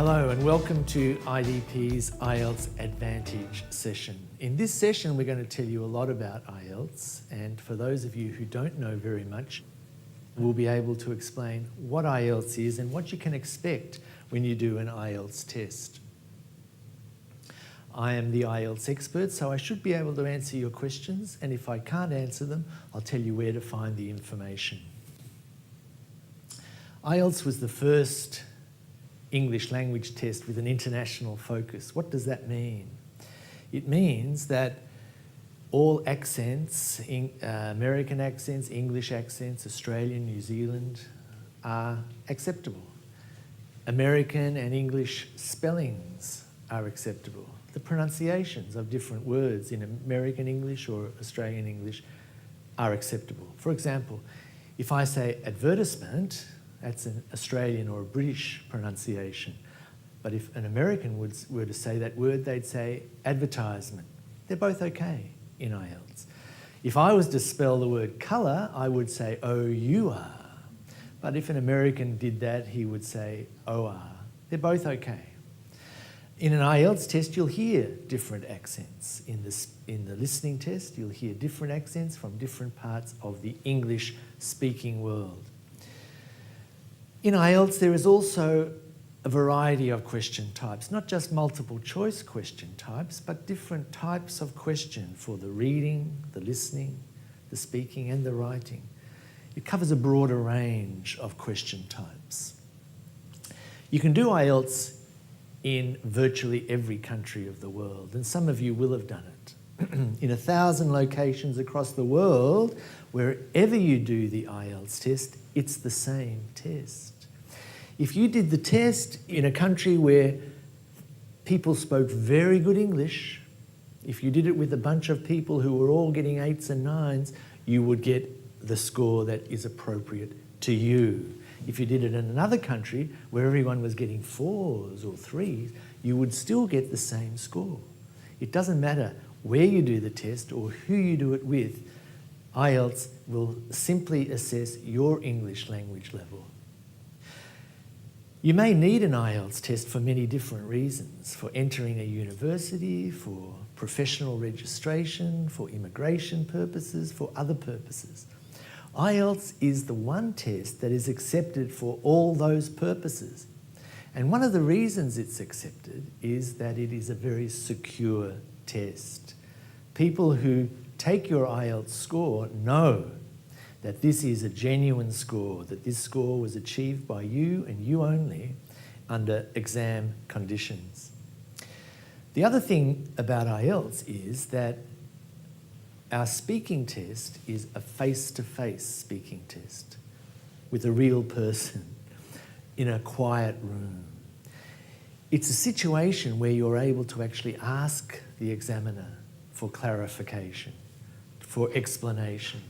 Hello and welcome to IDP's IELTS Advantage session. In this session we're going to tell you a lot about IELTS, and for those of you who don't know very much, we'll be able to explain what IELTS is and what you can expect when you do an IELTS test. I am the IELTS expert, so I should be able to answer your questions, and if I can't answer them, I'll tell you where to find the information. IELTS was the first English language test with an international focus. What does that mean? It means that all accents, American accents, English accents, Australian, New Zealand, are acceptable. American and English spellings are acceptable. The pronunciations of different words in American English or Australian English are acceptable. For example, if I say advertisement, that's an Australian or a British pronunciation. But if an American were to say that word, they'd say advertisement. They're both okay in IELTS. If I was to spell the word colour, I would say O-U-R. But if an American did that, he would say O-R. They're both okay. In an IELTS test, you'll hear different accents. In the listening test, you'll hear different accents from different parts of the English-speaking world. In IELTS, there is also a variety of question types, not just multiple choice question types, but different types of question for the reading, the listening, the speaking and the writing. It covers a broader range of question types. You can do IELTS in virtually every country of the world, and some of you will have done it. In 1,000 locations across the world, wherever you do the IELTS test, it's the same test. If you did the test in a country where people spoke very good English, if you did it with a bunch of people who were all getting 8s and 9s, you would get the score that is appropriate to you. If you did it in another country where everyone was getting 4s or 3s, you would still get the same score. It doesn't matter where you do the test or who you do it with, IELTS will simply assess your English language level. You may need an IELTS test for many different reasons: for entering a university, for professional registration, for immigration purposes, for other purposes. IELTS is the one test that is accepted for all those purposes. And one of the reasons it's accepted is that it is a very secure test. People who take your IELTS score know that this is a genuine score, that this score was achieved by you and you only under exam conditions. The other thing about IELTS is that our speaking test is a face-to-face speaking test with a real person in a quiet room. It's a situation where you're able to actually ask the examiner for clarification, for explanation.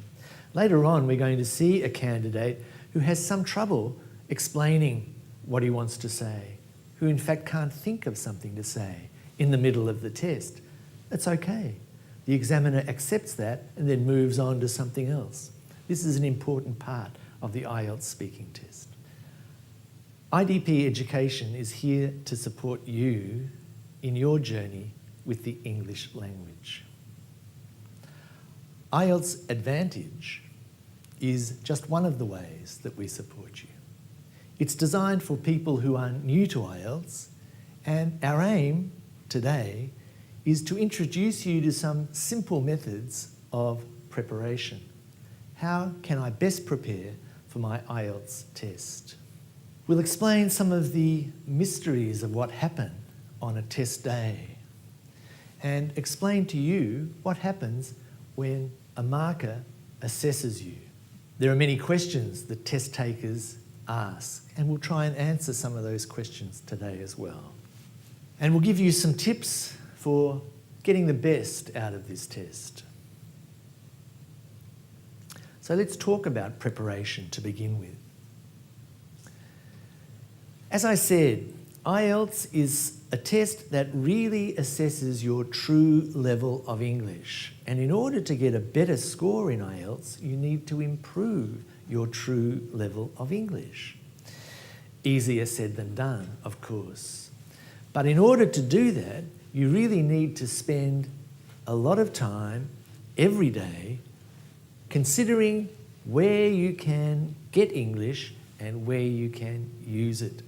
Later on, we're going to see a candidate who has some trouble explaining what he wants to say, who in fact can't think of something to say in the middle of the test. That's okay. The examiner accepts that and then moves on to something else. This is an important part of the IELTS speaking test. IDP Education is here to support you in your journey with the English language. IELTS Advantage is just one of the ways that we support you. It's designed for people who are new to IELTS, and our aim today is to introduce you to some simple methods of preparation. How can I best prepare for my IELTS test? We'll explain some of the mysteries of what happened on a test day and explain to you what happens when a marker assesses you. There are many questions that test takers ask, and we'll try and answer some of those questions today as well. And we'll give you some tips for getting the best out of this test. So let's talk about preparation to begin with. As I said, IELTS is a test that really assesses your true level of English. And in order to get a better score in IELTS, you need to improve your true level of English. Easier said than done, of course. But in order to do that, you really need to spend a lot of time every day considering where you can get English and where you can use it.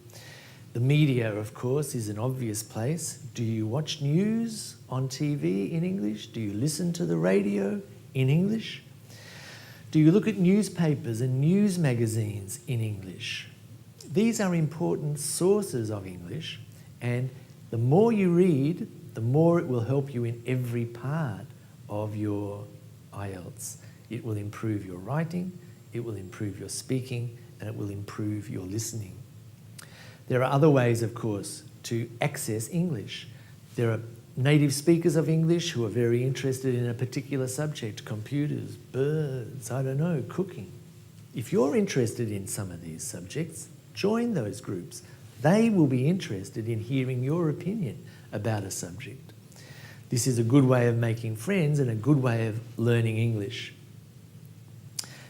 The media, of course, is an obvious place. Do you watch news on TV in English? Do you listen to the radio in English? Do you look at newspapers and news magazines in English? These are important sources of English, and the more you read, the more it will help you in every part of your IELTS. It will improve your writing, it will improve your speaking, and it will improve your listening. There are other ways, of course, to access English. There are native speakers of English who are very interested in a particular subject, computers, birds, I don't know, cooking. If you're interested in some of these subjects, join those groups. They will be interested in hearing your opinion about a subject. This is a good way of making friends and a good way of learning English.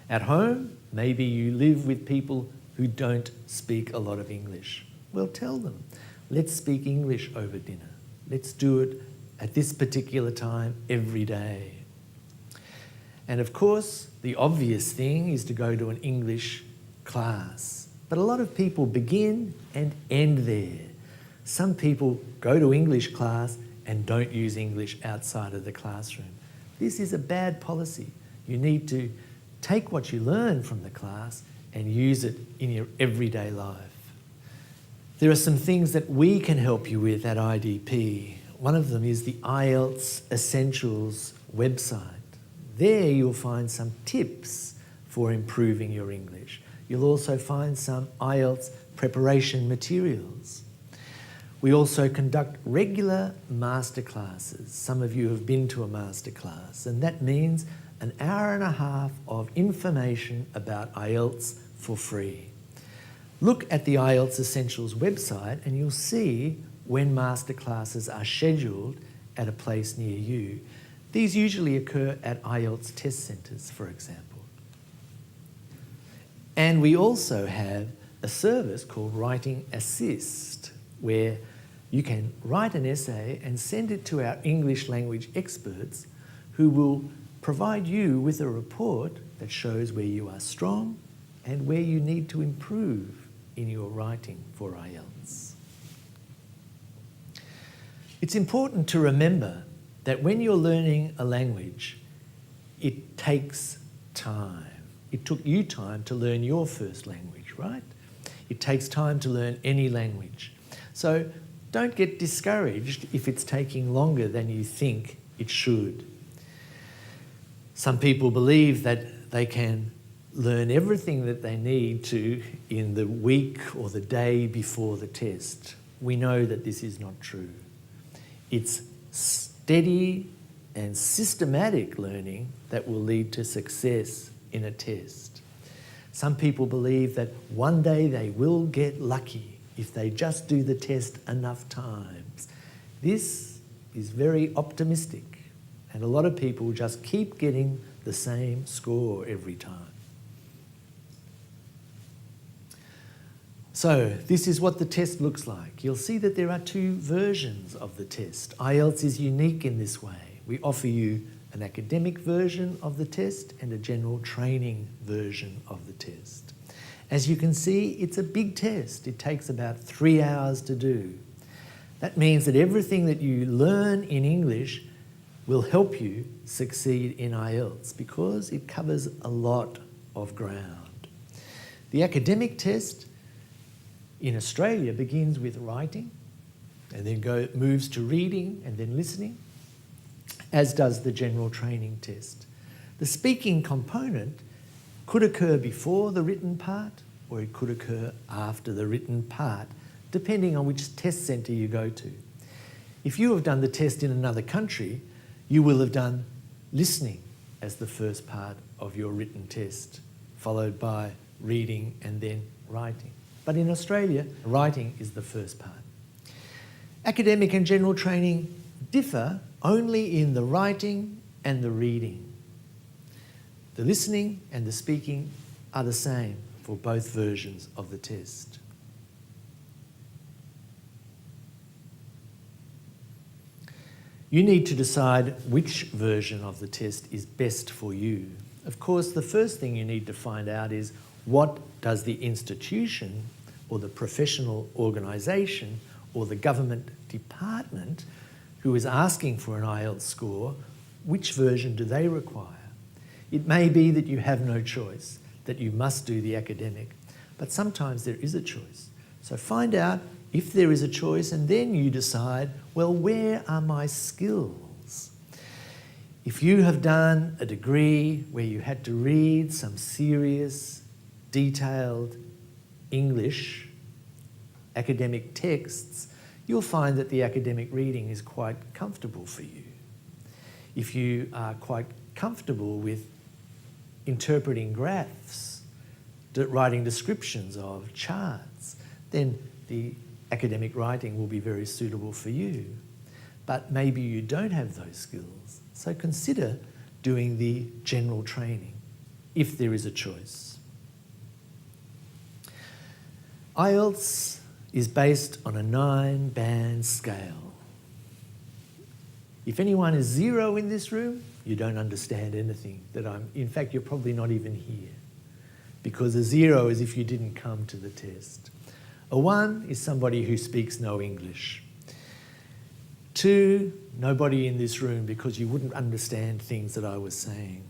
At home, maybe you live with people who don't speak a lot of English. Well, tell them, let's speak English over dinner. Let's do it at this particular time every day. And of course, the obvious thing is to go to an English class. But a lot of people begin and end there. Some people go to English class and don't use English outside of the classroom. This is a bad policy. You need to take what you learn from the class and use it in your everyday life. There are some things that we can help you with at IDP. One of them is the IELTS Essentials website. There you'll find some tips for improving your English. You'll also find some IELTS preparation materials. We also conduct regular masterclasses. Some of you have been to a masterclass, and that means an hour and a half of information about IELTS for free. Look at the IELTS Essentials website and you'll see when masterclasses are scheduled at a place near you. These usually occur at IELTS test centres, for example. And we also have a service called Writing Assist, where you can write an essay and send it to our English language experts who will provide you with a report that shows where you are strong and where you need to improve in your writing for IELTS. It's important to remember that when you're learning a language, it takes time. It took you time to learn your first language, right? It takes time to learn any language. So don't get discouraged if it's taking longer than you think it should. Some people believe that they can learn everything that they need to in the week or the day before the test. We know that this is not true. It's steady and systematic learning that will lead to success in a test. Some people believe that one day they will get lucky if they just do the test enough times. This is very optimistic, and a lot of people just keep getting the same score every time. So this is what the test looks like. You'll see that there are two versions of the test. IELTS is unique in this way. We offer you an academic version of the test and a general training version of the test. As you can see, it's a big test. It takes about 3 hours to do. That means that everything that you learn in English will help you succeed in IELTS because it covers a lot of ground. The academic test in Australia begins with writing and then moves to reading and then listening, as does the general training test. The speaking component could occur before the written part or it could occur after the written part, depending on which test centre you go to. If you have done the test in another country, you will have done listening as the first part of your written test, followed by reading and then writing. But in Australia, writing is the first part. Academic and general training differ only in the writing and the reading. The listening and the speaking are the same for both versions of the test. You need to decide which version of the test is best for you. Of course, the first thing you need to find out is what does the institution or the professional organisation or the government department who is asking for an IELTS score, which version do they require? It may be that you have no choice, that you must do the academic, but sometimes there is a choice. So find out if there is a choice, and then you decide, well, where are my skills? If you have done a degree where you had to read some serious, detailed English academic texts, you'll find that the academic reading is quite comfortable for you. If you are quite comfortable with interpreting graphs, writing descriptions of charts, then the academic writing will be very suitable for you. But maybe you don't have those skills, so consider doing the general training, if there is a choice. IELTS is based on a 9-band scale. If anyone is 0 in this room, you don't understand anything in fact, you're probably not even here, because a 0 is if you didn't come to the test. A 1 is somebody who speaks no English. 2, nobody in this room, because you wouldn't understand things that I was saying.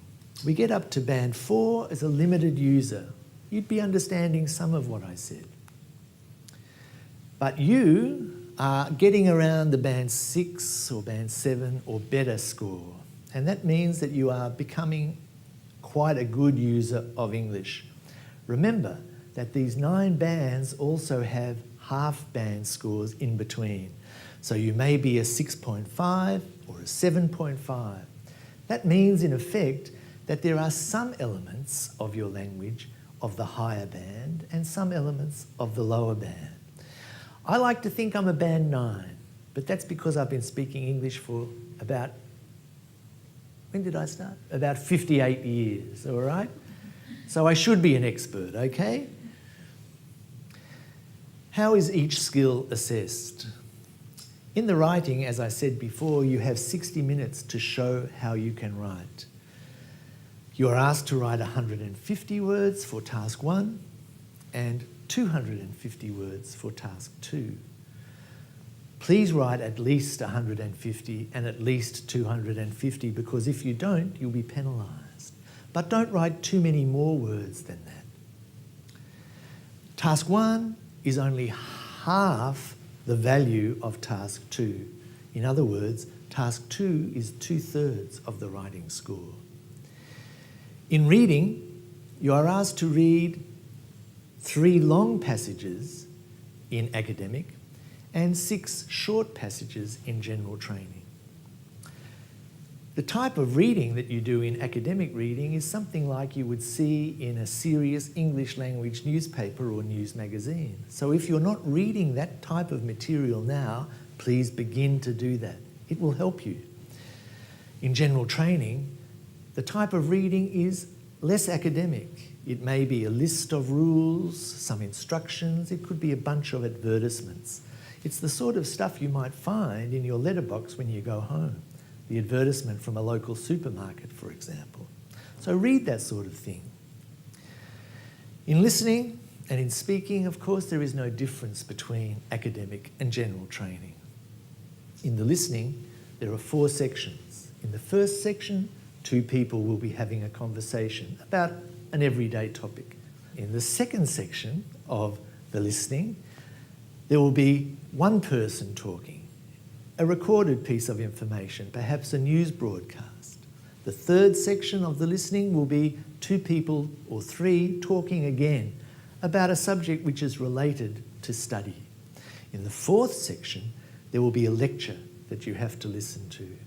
We get up to band 4 as a limited user. You'd be understanding some of what I said. But you are getting around the band 6 or band 7 or better score. And that means that you are becoming quite a good user of English. Remember that these 9 bands also have half-band scores in between. So you may be a 6.5 or a 7.5. That means, in effect, that there are some elements of your language of the higher band and some elements of the lower band. I like to think I'm a band 9, but that's because I've been speaking English for about, when did I start? About 58 years, all right? So I should be an expert, okay? How is each skill assessed? In the writing, as I said before, you have 60 minutes to show how you can write. You are asked to write 150 words for task 1 and 250 words for task 2. Please write at least 150 and at least 250, because if you don't, you'll be penalised. But don't write too many more words than that. Task 1 is only half the value of task 2. In other words, task 2 is 2/3 of the writing score. In reading, you are asked to read 3 long passages in academic and 6 short passages in general training. The type of reading that you do in academic reading is something like you would see in a serious English language newspaper or news magazine. So if you're not reading that type of material now, please begin to do that. It will help you. In general training, the type of reading is less academic. It may be a list of rules, some instructions, it could be a bunch of advertisements. It's the sort of stuff you might find in your letterbox when you go home. The advertisement from a local supermarket, for example. So read that sort of thing. In listening and in speaking, of course, there is no difference between academic and general training. In the listening, there are 4 sections. In the first section, 2 people will be having a conversation about an everyday topic. In the second section of the listening, there will be 1 person talking, a recorded piece of information, perhaps a news broadcast. The third section of the listening will be 2 people or 3 talking again about a subject which is related to study. In the fourth section, there will be a lecture that you have to listen to.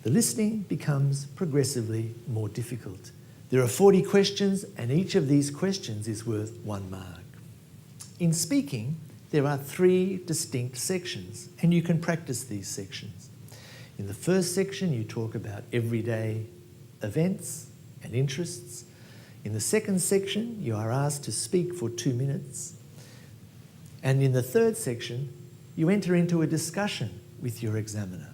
The listening becomes progressively more difficult. There are 40 questions, and each of these questions is worth 1 mark. In speaking, there are 3 distinct sections, and you can practice these sections. In the first section, you talk about everyday events and interests. In the second section, you are asked to speak for 2 minutes. And in the third section, you enter into a discussion with your examiner.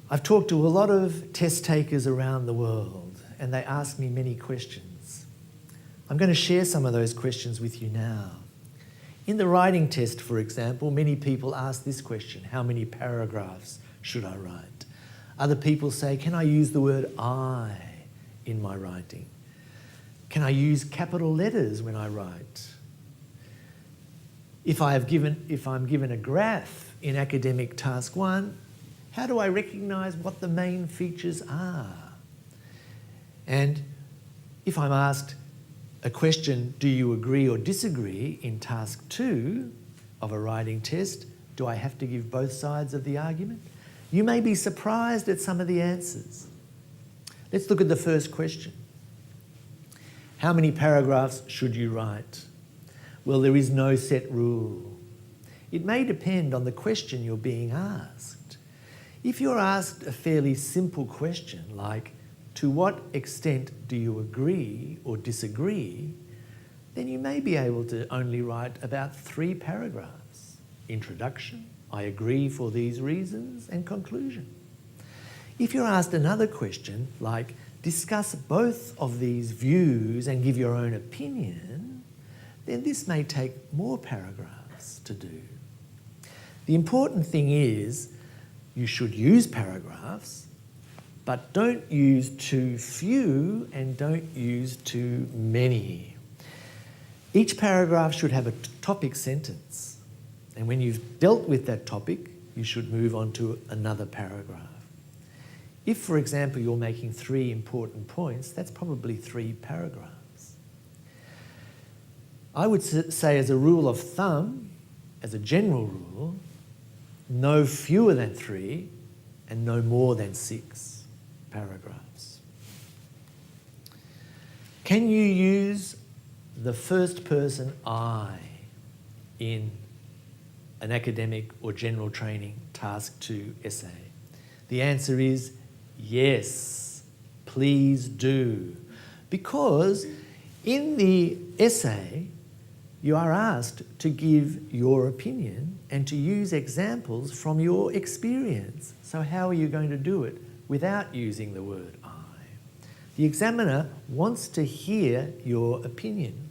I've talked to a lot of test takers around the world, and they ask me many questions. I'm going to share some of those questions with you now. In the writing test, for example, many people ask this question: how many paragraphs should I write? Other people say, can I use the word I in my writing? Can I use capital letters when I write? If I'm given a graph in academic task 1, how do I recognise what the main features are? And if I'm asked a question, do you agree or disagree, in task 2 of a writing test, do I have to give both sides of the argument? You may be surprised at some of the answers. Let's look at the first question. How many paragraphs should you write? Well, there is no set rule. It may depend on the question you're being asked. If you're asked a fairly simple question like, to what extent do you agree or disagree, then you may be able to only write about 3 paragraphs. Introduction, I agree for these reasons, and conclusion. If you're asked another question like, discuss both of these views and give your own opinion, then this may take more paragraphs to do. The important thing is you should use paragraphs, but don't use too few and don't use too many. Each paragraph should have a topic sentence, and when you've dealt with that topic, you should move on to another paragraph. If, for example, you're making 3 important points, that's probably 3 paragraphs. I would say, as a rule of thumb, as a general rule, no fewer than 3 and no more than 6 paragraphs. Can you use the first person I in an academic or general training task 2 essay? The answer is yes, please do. Because in the essay, you are asked to give your opinion and to use examples from your experience. So how are you going to do it without using the word I? The examiner wants to hear your opinion.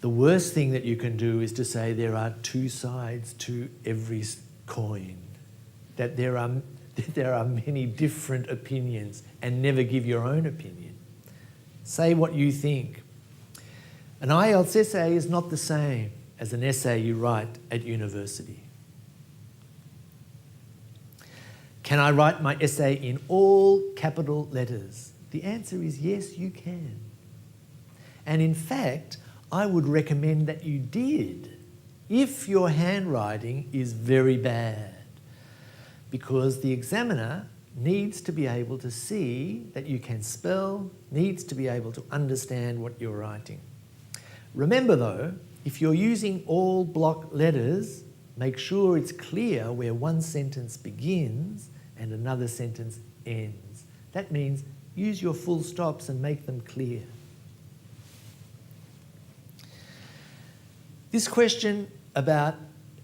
The worst thing that you can do is to say there are 2 sides to every coin, that there are many different opinions, and never give your own opinion. Say what you think. An IELTS essay is not the same as an essay you write at university. Can I write my essay in all capital letters? The answer is yes, you can. And in fact, I would recommend that you did if your handwriting is very bad, because the examiner needs to be able to see that you can spell, needs to be able to understand what you're writing. Remember though, if you're using all block letters, make sure it's clear where one sentence begins and another sentence ends. That means use your full stops and make them clear. This question about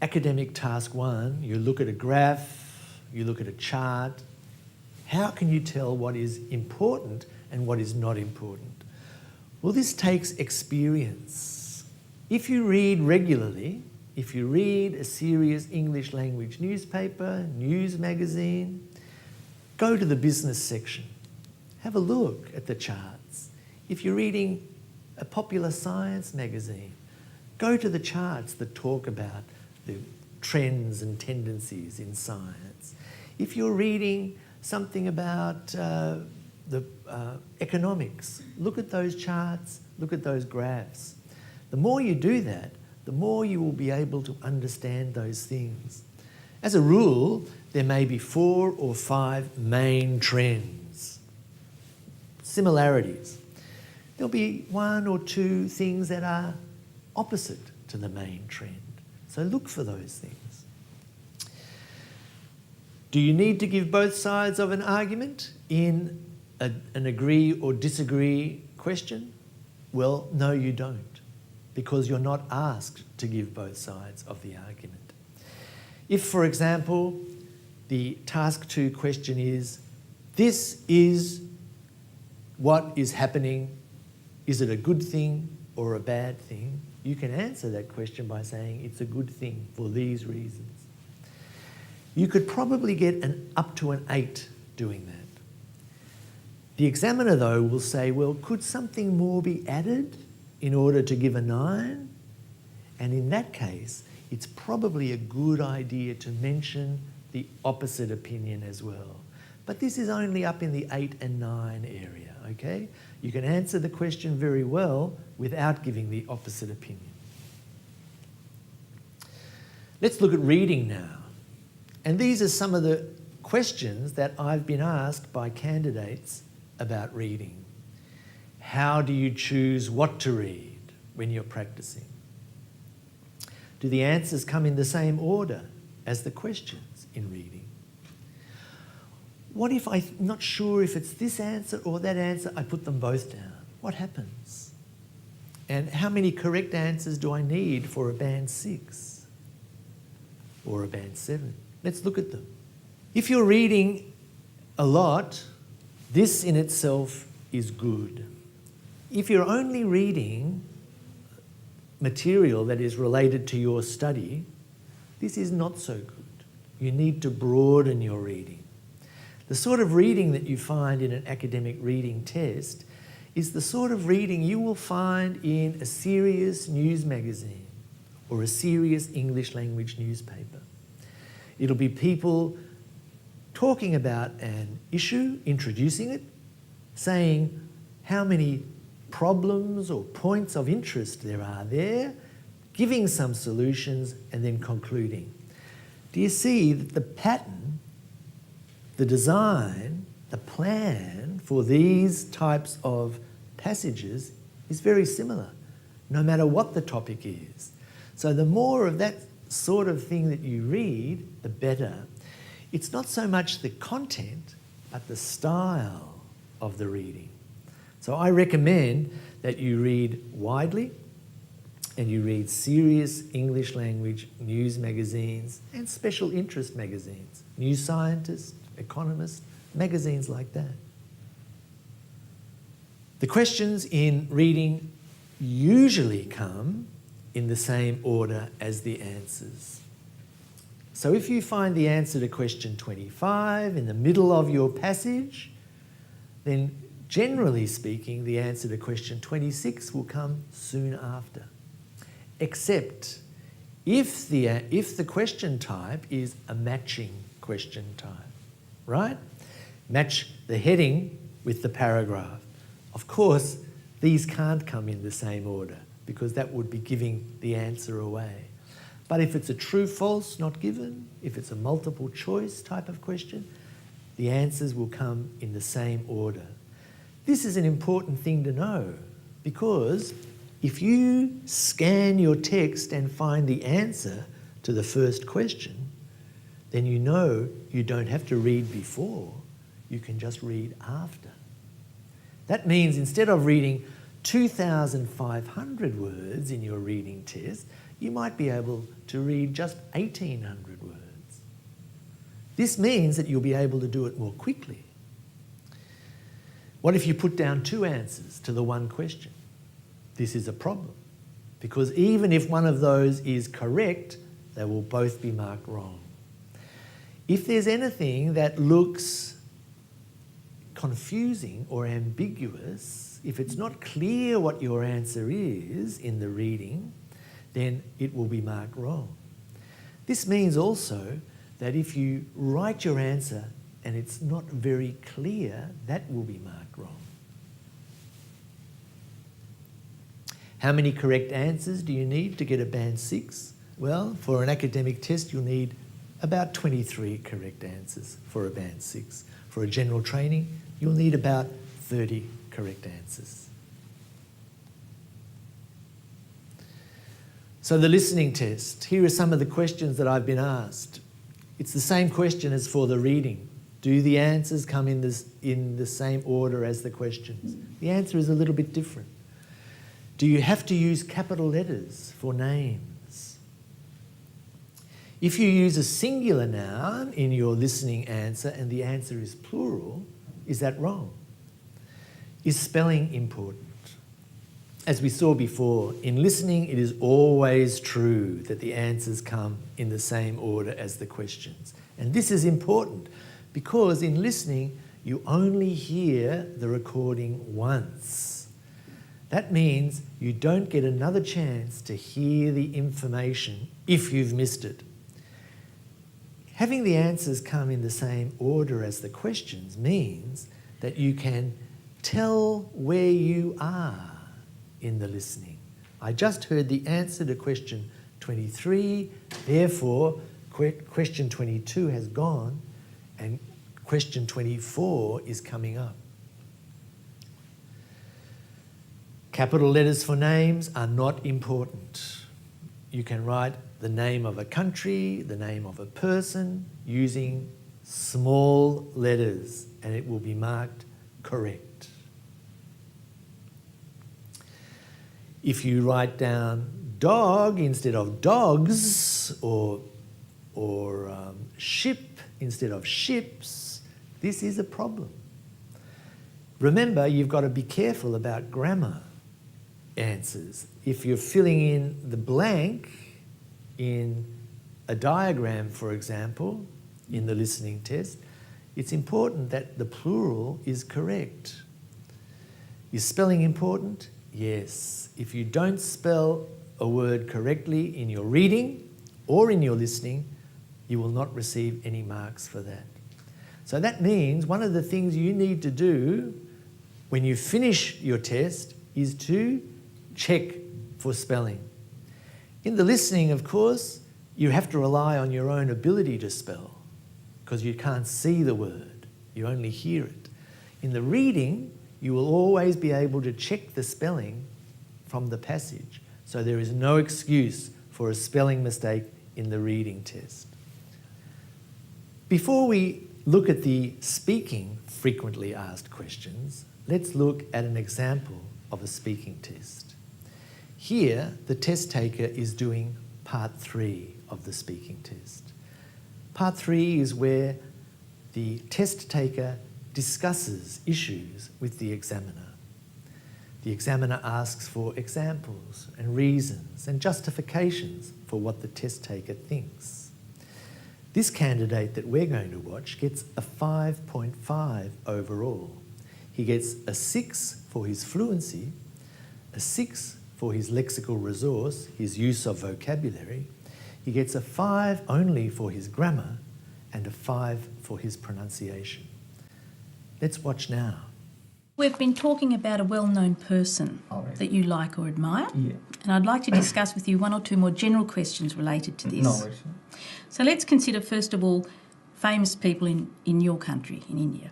academic task 1, you look at a graph, you look at a chart. How can you tell what is important and what is not important? Well, this takes experience. If you read regularly, if you read a serious English language newspaper, news magazine, go to the business section. Have a look at the charts. If you're reading a popular science magazine, go to the charts that talk about the trends and tendencies in science. If you're reading something about economics, look at those charts, look at those graphs. The more you do that, the more you will be able to understand those things. As a rule, there may be 4 or 5 main trends, similarities. There'll be 1 or 2 things that are opposite to the main trend. So look for those things. Do you need to give both sides of an argument in an agree or disagree question? Well, no, you don't, because you're not asked to give both sides of the argument. If, for example, the task 2 question is, this is what is happening. Is it a good thing or a bad thing? You can answer that question by saying it's a good thing for these reasons. You could probably get up to an 8 doing that. The examiner, though, will say, well, could something more be added in order to give a 9? And in that case, it's probably a good idea to mention the opposite opinion as well. But this is only up in the 8 and 9 area, okay? You can answer the question very well without giving the opposite opinion. Let's look at reading now. And these are some of the questions that I've been asked by candidates about reading. How do you choose what to read when you're practicing? Do the answers come in the same order as the questions in reading? What if I'm not sure if it's this answer or that answer, I put them both down? What happens? And how many correct answers do I need for a band 6 or a band 7? Let's look at them. If you're reading a lot, this in itself is good. If you're only reading material that is related to your study, this is not so good. You need to broaden your reading. The sort of reading that you find in an academic reading test is the sort of reading you will find in a serious news magazine or a serious English language newspaper. It'll be people talking about an issue, introducing it, saying how many problems or points of interest there are there, giving some solutions, and then concluding. Do you see that the pattern, the design, the plan for these types of passages is very similar, no matter what the topic is? So the more of that sort of thing that you read, the better. It's not so much the content, but the style of the reading. So I recommend that you read widely and you read serious English language news magazines and special interest magazines, New Scientist, Economist, magazines like that. The questions in reading usually come in the same order as the answers. So if you find the answer to question 25 in the middle of your passage, then generally speaking, the answer to question 26 will come soon after. Except if the question type is a matching question type, right? Match the heading with the paragraph. Of course, these can't come in the same order because that would be giving the answer away. But if it's a true, false, not given, if it's a multiple choice type of question, the answers will come in the same order. This is an important thing to know because if you scan your text and find the answer to the first question, then you know you don't have to read before, you can just read after. That means instead of reading 2,500 words in your reading test, you might be able to read just 1,800 words. This means that you'll be able to do it more quickly. What if you put down 2 answers to the one question? This is a problem because even if one of those is correct, they will both be marked wrong. If there's anything that looks confusing or ambiguous, if it's not clear what your answer is in the reading, then it will be marked wrong. This means also that if you write your answer and it's not very clear, that will be marked wrong. How many correct answers do you need to get a band 6? Well, for an academic test, you'll need about 23 correct answers for a band 6. For a general training, you'll need about 30 correct answers. So the listening test, here are some of the questions that I've been asked. It's the same question as for the reading. Do the answers come in the same order as the questions? The answer is a little bit different. Do you have to use capital letters for names? If you use a singular noun in your listening answer and the answer is plural, is that wrong? Is spelling important? As we saw before, in listening it is always true that the answers come in the same order as the questions. And this is important because in listening you only hear the recording once. That means you don't get another chance to hear the information if you've missed it. Having the answers come in the same order as the questions means that you can tell where you are in the listening. I just heard the answer to question 23, therefore question 22 has gone and question 24 is coming up. Capital letters for names are not important. You can write the name of a country, the name of a person using small letters and it will be marked correct. If you write down dog instead of dogs or ship instead of ships, this is a problem. Remember, you've got to be careful about grammar answers. If you're filling in the blank in a diagram, for example, in the listening test, it's important that the plural is correct. Is spelling important? Yes. If you don't spell a word correctly in your reading or in your listening, you will not receive any marks for that. So that means one of the things you need to do when you finish your test is to check for spelling. In the listening, of course, you have to rely on your own ability to spell because you can't see the word, you only hear it. In the reading, you will always be able to check the spelling from the passage. So there is no excuse for a spelling mistake in the reading test. Before we look at the speaking frequently asked questions, let's look at an example of a speaking test. Here, the test taker is doing part 3 of the speaking test. Part 3 is where the test taker discusses issues with the examiner. The examiner asks for examples and reasons and justifications for what the test taker thinks. This candidate that we're going to watch gets a 5.5 overall. He gets a 6 for his fluency, a 6 for his lexical resource, his use of vocabulary. He gets a 5 only for his grammar and a 5 for his pronunciation. Let's watch now. We've been talking about a well-known person that you like or admire, and I'd like to discuss with you one or two more general questions related to this. So let's consider, first of all, famous people in your country, in India.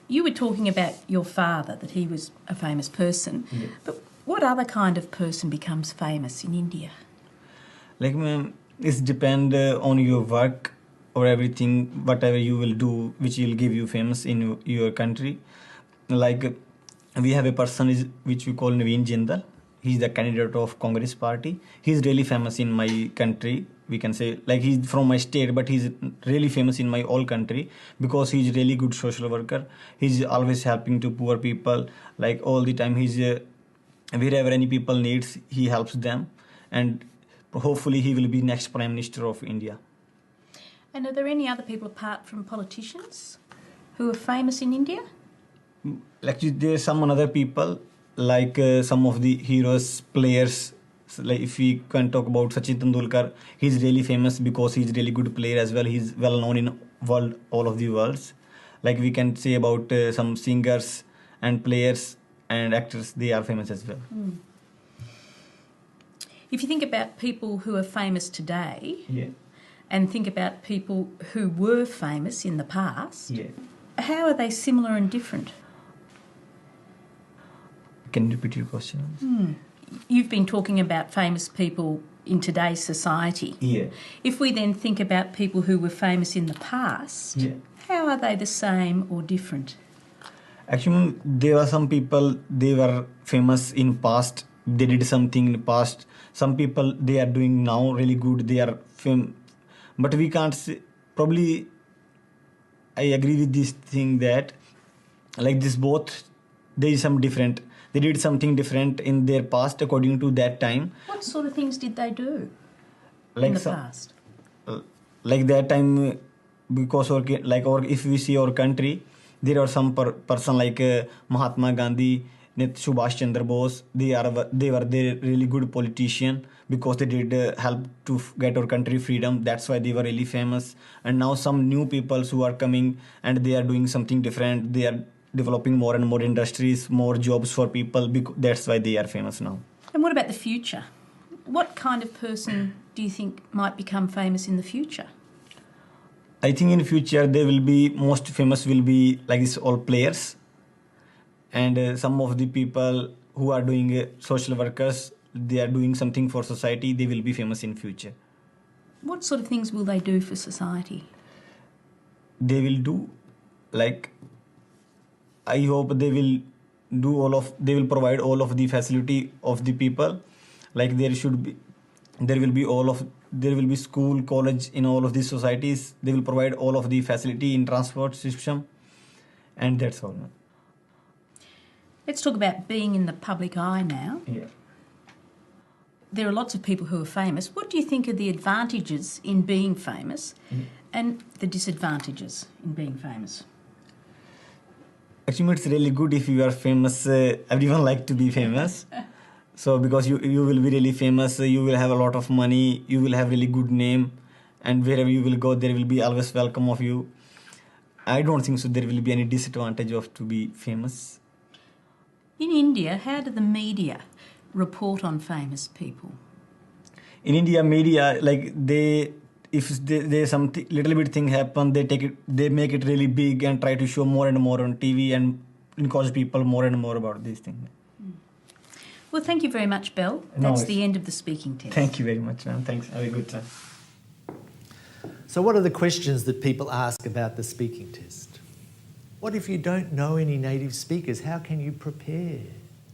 You were talking about your father, that he was a famous person, but what other kind of person becomes famous in India? Like, ma'am, it depends on your work or everything, whatever you will do, which will give you famous in your country. Like, we have a person which we call Naveen Jindal. He's the candidate of Congress party. He's really famous in my country. We can say, like, he's from my state, but he's really famous in my whole country because he's really good social worker. He's always helping to poor people. Like, all the time, he's wherever any people needs, he helps them. And hopefully he will be next Prime Minister of India. And are there any other people apart from politicians who are famous in India? Like, there's some other people, like some of the heroes, players. So, like, if we can talk about Sachin Tendulkar, he's really famous because he's really good player as well. He's well known in all of the worlds. Like, we can say about some singers and players and actors, they are famous as well. If you think about people who are famous today, and think about people who were famous in the past, how are they similar and different? Can you repeat your question? You've been talking about famous people in today's society. If we then think about people who were famous in the past, how are they the same or different? Actually, there are some people, they were famous in past, they did something in the past. Some people, they are doing now really good, they are but we can't say, probably I agree with this thing that like this both, there is some different, they did something different in their past according to that time. What sort of things did they do Like in the some, past? like that time, because or if we see our country, there are some person like Mahatma Gandhi, Subhash Chandra Bose. They were the really good politician because they did help to get our country freedom. That's why they were really famous. And now some new peoples who are coming and they are doing something different. They are developing more and more industries, more jobs for people. That's why they are famous now. And what about the future? What kind of person do you think might become famous in the future? I think in future they will be, most famous will be like this all players, and some of the people who are doing social workers, they are doing something for society, they will be famous in future. What sort of things will they do for society? They will do, like, I hope they will they will provide all of the facility of the people. Like there will be school, college in all of these societies. They will provide all of the facility in transport system, and that's all. Let's talk about being in the public eye now. Yeah. There are lots of people who are famous. What do you think are the advantages in being famous and the disadvantages in being famous? Actually, it's really good if you are famous. Everyone like to be famous. So because you will be really famous, you will have a lot of money, you will have really good name, and wherever you will go, there will be always welcome of you. I don't think so there will be any disadvantage of to be famous. In India, how do the media report on famous people? In India, media, like if there's some little bit thing happen, they make it really big and try to show more and more on TV and encourage people more and more about these things. Well, thank you very much, Belle. That's the end of the speaking test. Thank you very much, ma'am. Thanks. Have a good time. So what are the questions that people ask about the speaking test? What if you don't know any native speakers? How can you prepare?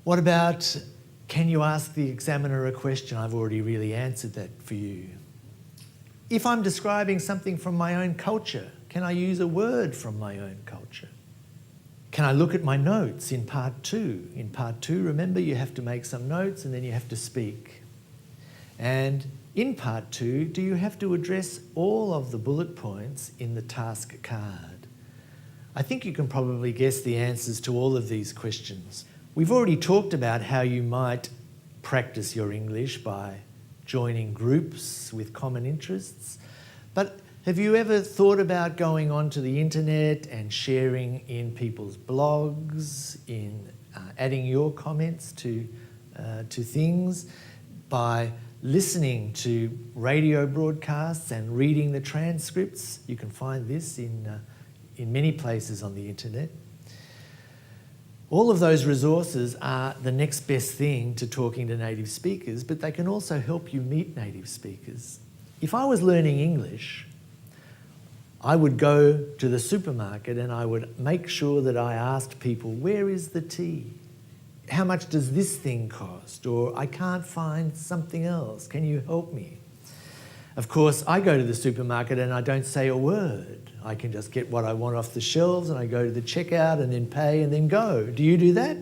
What about, can you ask the examiner a question? I've already really answered that for you. If I'm describing something from my own culture, can I use a word from my own culture? Can I look at my notes in part 2? In part 2, remember, you have to make some notes and then you have to speak. And in part 2, do you have to address all of the bullet points in the task card? I think you can probably guess the answers to all of these questions. We've already talked about how you might practice your English by joining groups with common interests, but have you ever thought about going onto the internet and sharing in people's blogs, in adding your comments to things, by listening to radio broadcasts and reading the transcripts? You can find this in many places on the internet. All of those resources are the next best thing to talking to native speakers, but they can also help you meet native speakers. If I was learning English, I would go to the supermarket and I would make sure that I asked people, where is the tea? How much does this thing cost? Or I can't find something else. Can you help me? Of course, I go to the supermarket and I don't say a word. I can just get what I want off the shelves and I go to the checkout and then pay and then go. Do you do that?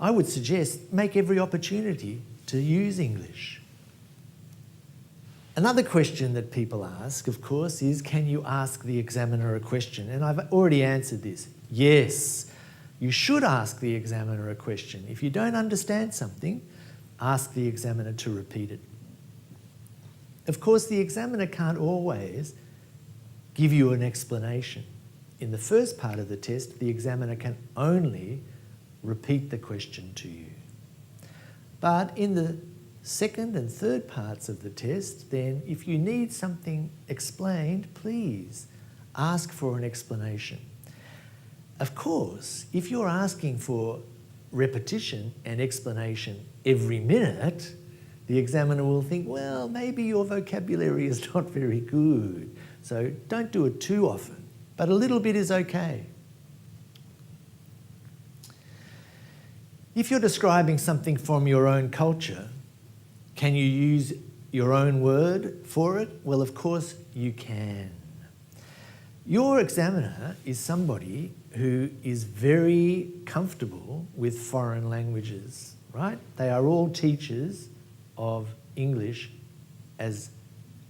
I would suggest make every opportunity to use English. Another question that people ask, of course, is can you ask the examiner a question? And I've already answered this. Yes, you should ask the examiner a question. If you don't understand something, ask the examiner to repeat it. Of course, the examiner can't always give you an explanation. In the first part of the test, the examiner can only repeat the question to you. But in the second and third parts of the test, then if you need something explained, please ask for an explanation. Of course, if you're asking for repetition and explanation every minute, the examiner will think, well, maybe your vocabulary is not very good, so don't do it too often, but a little bit is okay. If you're describing something from your own culture, can you use your own word for it? Well, of course you can. Your examiner is somebody who is very comfortable with foreign languages, right? They are all teachers of English as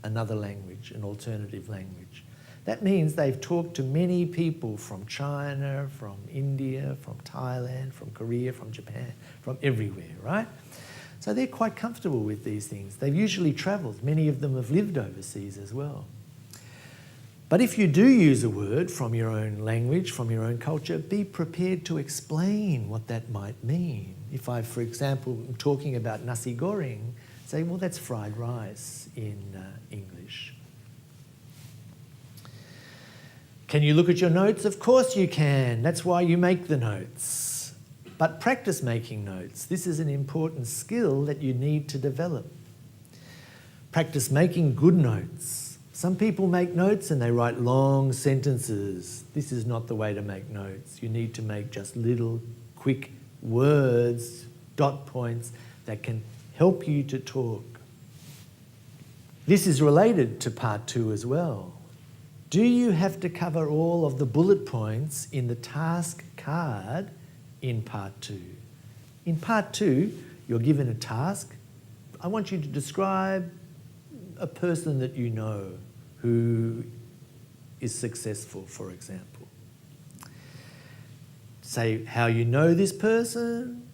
another language, an alternative language. That means they've talked to many people from China, from India, from Thailand, from Korea, from Japan, from everywhere, right? So they're quite comfortable with these things. They've usually travelled. Many of them have lived overseas as well. But if you do use a word from your own language, from your own culture, be prepared to explain what that might mean. If I, for example, am talking about nasi goreng, say, well, that's fried rice in English. Can you look at your notes? Of course you can. That's why you make the notes. But practice making notes. This is an important skill that you need to develop. Practice making good notes. Some people make notes and they write long sentences. This is not the way to make notes. You need to make just little, quick words, dot points that can help you to talk. This is related to part 2 as well. Do you have to cover all of the bullet points in the task card in part 2? In part 2, you're given a task. I want you to describe a person that you know who is successful, for example. Say how you know this person,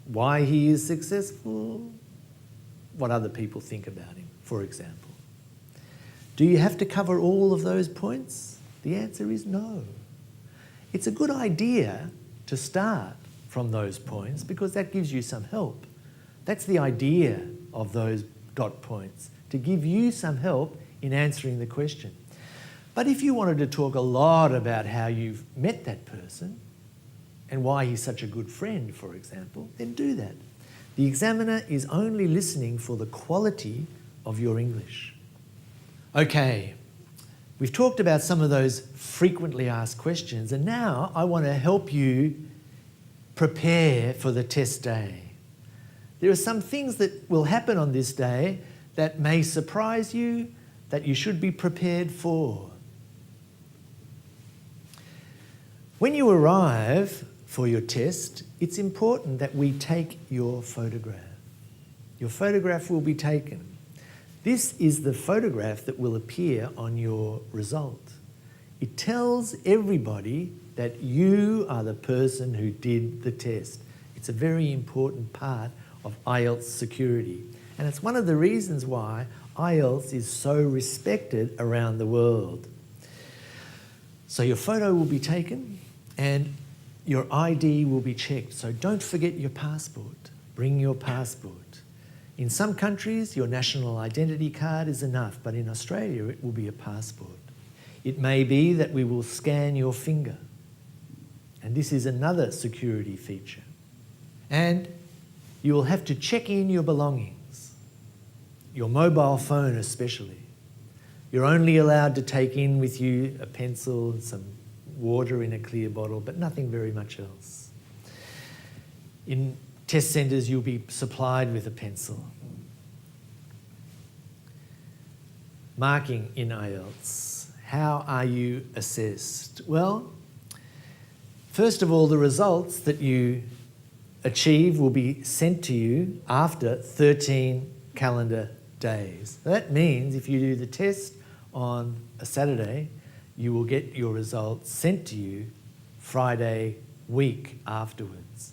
why he is successful, what other people think about him, for example. Do you have to cover all of those points? The answer is no. It's a good idea to start from those points because that gives you some help. That's the idea of those dot points, to give you some help in answering the question. But if you wanted to talk a lot about how you've met that person and why he's such a good friend, for example, then do that. The examiner is only listening for the quality of your English. Okay, we've talked about some of those frequently asked questions, and now I want to help you prepare for the test day. There are some things that will happen on this day that may surprise you, that you should be prepared for. When you arrive for your test, it's important that we take your photograph. Your photograph will be taken. This is the photograph that will appear on your result. It tells everybody that you are the person who did the test. It's a very important part of IELTS security. And it's one of the reasons why IELTS is so respected around the world. So your photo will be taken and your ID will be checked. So don't forget your passport. Bring your passport. In some countries, your national identity card is enough, but in Australia, it will be a passport. It may be that we will scan your finger. And this is another security feature. And you will have to check in your belongings, your mobile phone especially. You're only allowed to take in with you a pencil and some water in a clear bottle, but nothing very much else. In test centres, you'll be supplied with a pencil. Marking in IELTS. How are you assessed? Well, first of all, the results that you achieve will be sent to you after 13 calendar days. That means if you do the test on a Saturday, you will get your results sent to you Friday week afterwards.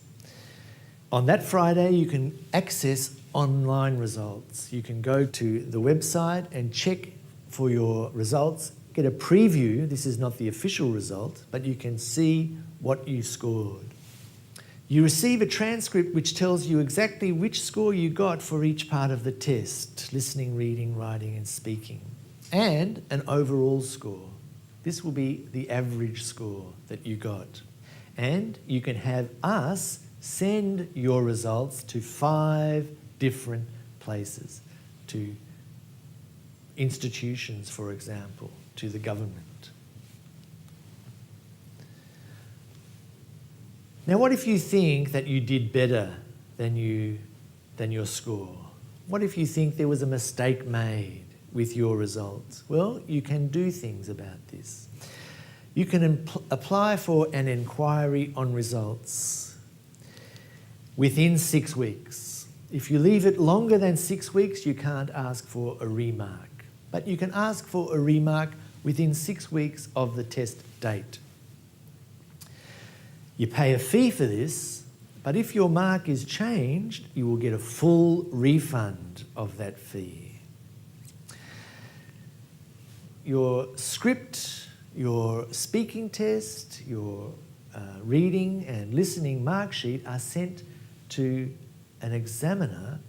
On that Friday, you can access online results. You can go to the website and check for your results, get a preview. This is not the official result, but you can see what you scored. You receive a transcript which tells you exactly which score you got for each part of the test, listening, reading, writing and speaking, and an overall score. This will be the average score that you got. And you can have us send your results to 5 different places, to institutions, for example, to the government. Now, what if you think that you did better than your score? What if you think there was a mistake made with your results? Well, you can do things about this. You can apply for an inquiry on results within 6 weeks. If you leave it longer than 6 weeks, you can't ask for a remark. But you can ask for a remark within 6 weeks of the test date. You pay a fee for this, but if your mark is changed, you will get a full refund of that fee. Your script, your speaking test, your reading and listening mark sheet are sent to an examiner,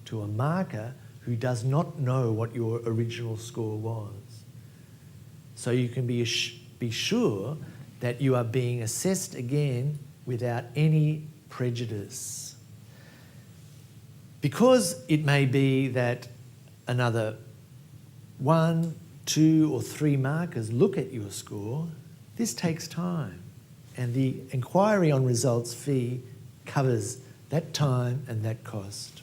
to a marker who does not know what your original score was. So you can be sure that you are being assessed again without any prejudice. Because it may be that another 1, 2 or 3 markers look at your score, this takes time, and the inquiry on results fee covers that time and that cost.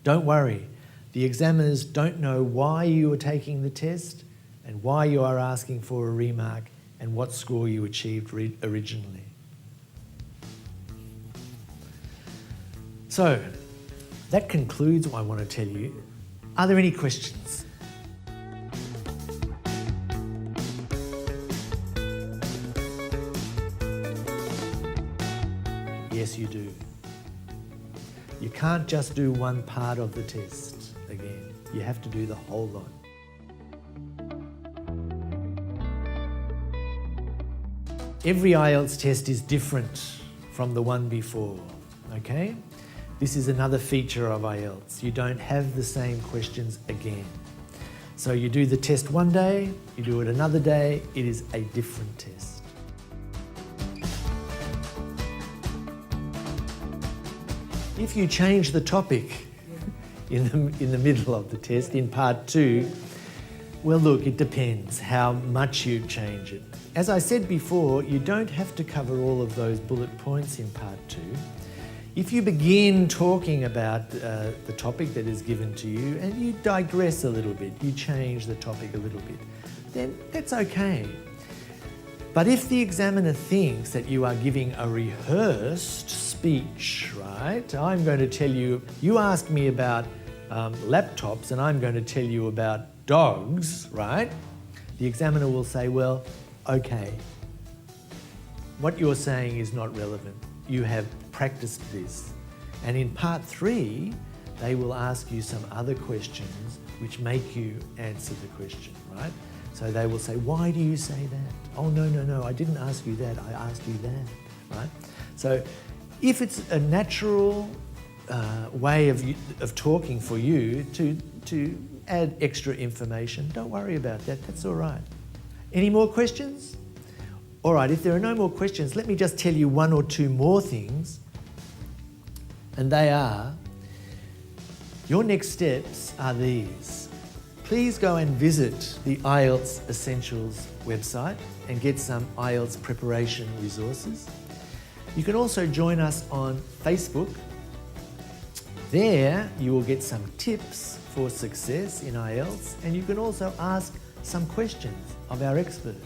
Don't worry, the examiners don't know why you are taking the test and why you are asking for a remark and what score you achieved originally. So, that concludes what I want to tell you. Are there any questions? Yes, you do. You can't just do one part of the test again. You have to do the whole lot. Every IELTS test is different from the one before, okay? This is another feature of IELTS. You don't have the same questions again. So you do the test one day, you do it another day, it is a different test. If you change the topic in the middle of the test, in part 2, well look, it depends how much you change it. As I said before, you don't have to cover all of those bullet points in part 2. If you begin talking about the topic that is given to you and you digress a little bit, you change the topic a little bit, then that's okay. But if the examiner thinks that you are giving a rehearsed speech, right? I'm going to tell you, you ask me about laptops and I'm going to tell you about dogs, right? The examiner will say, well, okay, what you're saying is not relevant. You have practiced this. And in part 3, they will ask you some other questions which make you answer the question, right? So they will say, why do you say that? Oh, no, I didn't ask you that, I asked you that, right? So if it's a natural way of talking for you to add extra information, don't worry about that, that's all right. Any more questions? All right, if there are no more questions, let me just tell you 1 or 2 more things. And they are, your next steps are these. Please go and visit the IELTS Essentials website and get some IELTS preparation resources. You can also join us on Facebook. There you will get some tips for success in IELTS, and you can also ask some questions of our experts.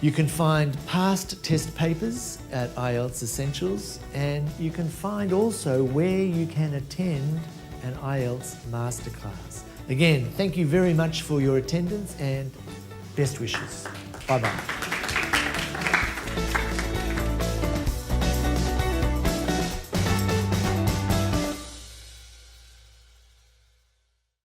You can find past test papers at IELTS Essentials, and you can find also where you can attend an IELTS masterclass. Again, thank you very much for your attendance and best wishes. Bye-bye.